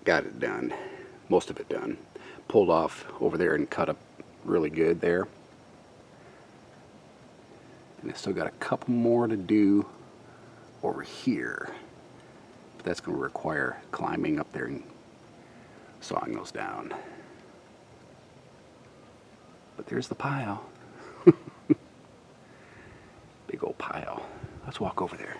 got it done, most of it done. Pulled off over there and cut up really good there. And I still got a couple more to do over here. But that's going to require climbing up there and sawing those down. But there's the pile. Big old pile. Let's walk over there.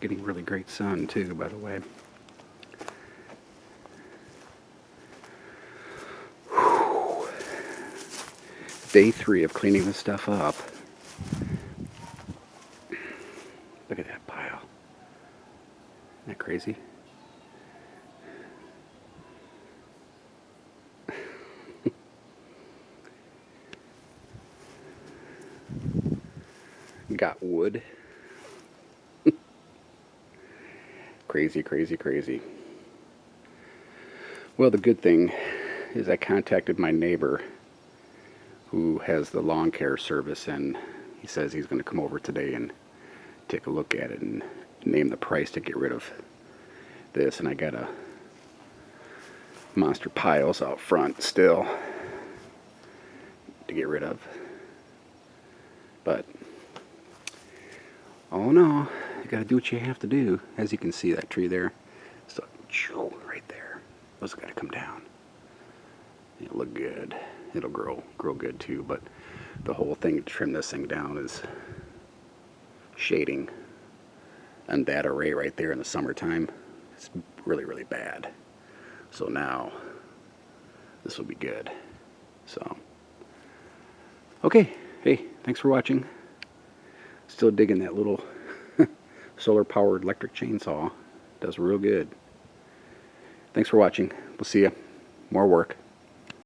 Getting really great sun too, by the way. Whew. Day 3 of cleaning this stuff up. Look at that pile. Isn't that crazy? Got wood. Crazy, crazy, crazy. Well, the good thing is I contacted my neighbor who has the lawn care service, and he says he's going to come over today and take a look at it and name the price to get rid of this. And I got a monster piles out front still to get rid of. But oh no, you gotta do what you have to do. As you can see, that tree there, so right there, those gotta come down. It'll look good. It'll grow good too. But the whole thing to trim this thing down is shading. And that array right there in the summertime, it's really, really bad. So now this will be good. So okay, hey, thanks for watching. Still digging that little solar powered electric chainsaw. Does real good. Thanks for watching. We'll see you. More work.